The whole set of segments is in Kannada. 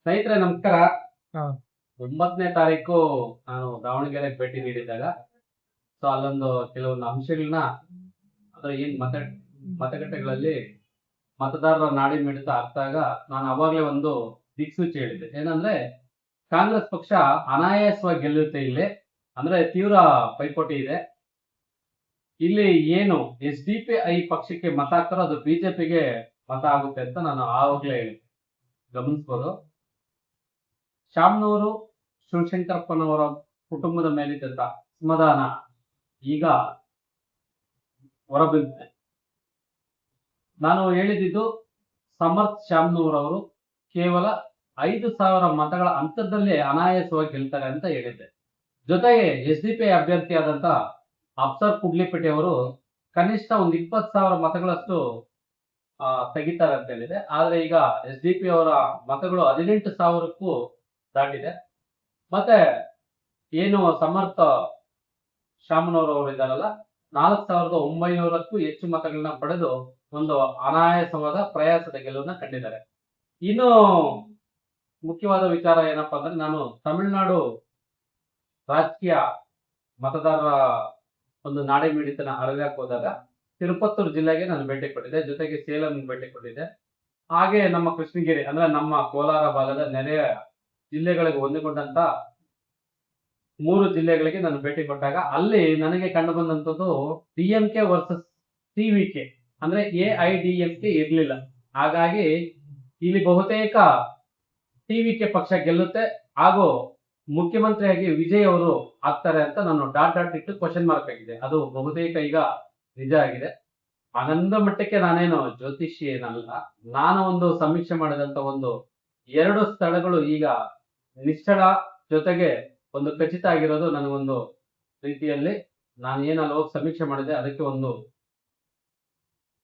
ಸ್ನೇಹಿತರೆ ನಮಸ್ಕಾರ. ಹಾ. 9ನೇ ತಾರೀಕು ನಾನು ದಾವಣಗೆರೆಗೆ ಭೇಟಿ ನೀಡಿದ್ದಾಗ ಅಲ್ಲೊಂದು ಕೆಲವೊಂದು ಅಂಶಗಳನ್ನ ಅಂದ್ರೆ ಏನ್ ಮತಗಟ್ಟೆಗಳಲ್ಲಿ ಮತದಾರರ ನಾಡಿ ಮಿಡಿತ ಆಗ್ತಾಗ ನಾನು ಅವಾಗ್ಲೇ ಒಂದು ದಿಕ್ಸೂಚಿ ಹೇಳಿದ್ದೆ. ಏನಂದ್ರೆ ಕಾಂಗ್ರೆಸ್ ಪಕ್ಷ ಅನಾಯಾಸವಾಗಿ ಗೆಲ್ಲುತ್ತೆ ಇಲ್ಲಿ, ಅಂದ್ರೆ ತೀವ್ರ ಪೈಪೋಟಿ ಇದೆ. ಇಲ್ಲಿ ಏನು SDPI ಪಕ್ಷಕ್ಕೆ ಮತ ಹಾಕ್ತಾರೋ ಅದು ಬಿಜೆಪಿಗೆ ಮತ ಆಗುತ್ತೆ ಅಂತ ನಾನು ಆವಾಗ್ಲೇ ಗಮನಿಸ್ಬೋದು. ಶಾಮನೂರು ಶಿವಶಂಕರಪ್ಪನವರ ಕುಟುಂಬದ ಮೇಲಿದ್ದಂತ ಅಸಮಾಧಾನ ಈಗ ಹೊರಬಿದ್ದಿದೆ. ನಾನು ಹೇಳಿದ್ದು ಸಮರ್ಥ್ ಶಾಮನೂರ್ ಅವರು ಕೇವಲ 5,000 ಮತಗಳ ಅಂತರದಲ್ಲೇ ಅನಾಯಾಸವಾಗಿ ಗೆಲ್ತಾರೆ ಅಂತ ಹೇಳಿದ್ದೆ. ಜೊತೆಗೆ SDPI ಅಭ್ಯರ್ಥಿಯಾದಂತ ಅಫ್ಸರ್ ಕುಡ್ಲಿಪೇಟೆ ಅವರು ಕನಿಷ್ಠ ಒಂದು 20,000 ಮತಗಳಷ್ಟು ತೆಗಿತಾರೆ ಅಂತ ಹೇಳಿದೆ. ಆದ್ರೆ ಈಗ SDPI ಅವರ ಮತಗಳು 18,000ಕ್ಕೂ ದಾಟಿದೆ. ಮತ್ತೆ ಏನು ಸಮರ್ಥ ಶಾಮನೂರವರು ಇದ್ದಾರಲ್ಲ, 4,900ಕ್ಕೂ ಹೆಚ್ಚು ಮತಗಳನ್ನ ಪಡೆದು ಒಂದು ಅನಾಯಾಸವಾದ ಪ್ರಯಾಸದ ಗೆಲುವನ್ನ ಕಂಡಿದ್ದಾರೆ. ಇನ್ನು ಮುಖ್ಯವಾದ ವಿಚಾರ ಏನಪ್ಪಾ ಅಂದ್ರೆ, ನಾನು ತಮಿಳುನಾಡು ರಾಜಕೀಯ ಮತದಾರರ ಒಂದು ನಾಡಿ ಮಿಡಿತನ ಅರಗಕ್ಕೆ ಹೋದಾಗ ತಿರುಪತ್ತೂರು ಜಿಲ್ಲೆಗೆ ನಾನು ಭೇಟಿ ಕೊಟ್ಟಿದ್ದೆ, ಜೊತೆಗೆ ಸೇಲಂ ಭೇಟಿ ಕೊಟ್ಟಿದ್ದೆ. ಹಾಗೆ ನಮ್ಮ ಕೃಷ್ಣಗಿರಿ ಅಂದ್ರೆ ನಮ್ಮ ಕೋಲಾರ ಭಾಗದ ನೆರೆಯ ಜಿಲ್ಲೆಗಳಿಗೆ ಹೊಂದಿಕೊಂಡಂತ 3 ಜಿಲ್ಲೆಗಳಿಗೆ ನಾನು ಭೇಟಿ ಕೊಟ್ಟಾಗ ಅಲ್ಲಿ ನನಗೆ ಕಂಡು ಬಂದಂತದ್ದು DMK ವರ್ಸಸ್ TVK ಅಂದ್ರೆ AIDMK ಇರ್ಲಿಲ್ಲ. ಹಾಗಾಗಿ ಇಲ್ಲಿ ಬಹುತೇಕ TVK ಪಕ್ಷ ಗೆಲ್ಲುತ್ತೆ ಹಾಗೂ ಮುಖ್ಯಮಂತ್ರಿಯಾಗಿ ವಿಜಯ್ ಅವರು ಆಗ್ತಾರೆ ಅಂತ ನಾನು ಡಾಟ್ ಇಟ್ಟು ಕ್ವಶನ್ ಮಾರ್ಕ್ ಆಗಿದೆ. ಅದು ಬಹುತೇಕ ಈಗ ನಿಜ ಆಗಿದೆ. ಆನಂದ ಮಟ್ಟಕ್ಕೆ ನಾನೇನು ಜ್ಯೋತಿಷಿ ಏನಲ್ಲ. ನಾನು ಒಂದು ಸಮೀಕ್ಷೆ ಮಾಡಿದಂತ ಒಂದು 2 ಸ್ಥಳಗಳು ಈಗ ನಿಶ್ಚಳ ಜೊತೆಗೆ ಒಂದು ಖಚಿತ ಆಗಿರೋದು ನನಗೊಂದು ರೀತಿಯಲ್ಲಿ ನಾನು ಏನಲ್ಲಿ ಹೋಗಿ ಸಮೀಕ್ಷೆ ಮಾಡಿದೆ ಅದಕ್ಕೆ ಒಂದು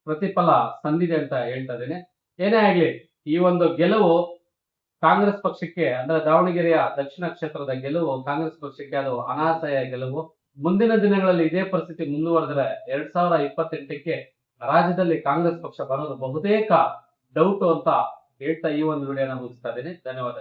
ಪ್ರತಿಫಲ ಸಂದಿದೆ ಅಂತ ಹೇಳ್ತಾ ಇದ್ದೇನೆ. ಏನೇ ಆಗ್ಲಿ, ಈ ಒಂದು ಗೆಲುವು ಕಾಂಗ್ರೆಸ್ ಪಕ್ಷಕ್ಕೆ ಅಂದ್ರೆ ದಾವಣಗೆರೆಯ ದಕ್ಷಿಣ ಕ್ಷೇತ್ರದ ಗೆಲುವು ಕಾಂಗ್ರೆಸ್ ಪಕ್ಷಕ್ಕೆ ಅದು ಅನಾಸಯ ಗೆಲುವು. ಮುಂದಿನ ದಿನಗಳಲ್ಲಿ ಇದೇ ಪರಿಸ್ಥಿತಿ ಮುಂದುವರೆದರೆ 2028ಕ್ಕೆ ರಾಜ್ಯದಲ್ಲಿ ಕಾಂಗ್ರೆಸ್ ಪಕ್ಷ ಬರೋದು ಬಹುತೇಕ ಡೌಟ್ ಅಂತ ಹೇಳ್ತಾ ಈ ಒಂದು ವಿಡಿಯೋನ ಮುಗಿಸ್ತಾ ಇದ್ದೀನಿ. ಧನ್ಯವಾದ.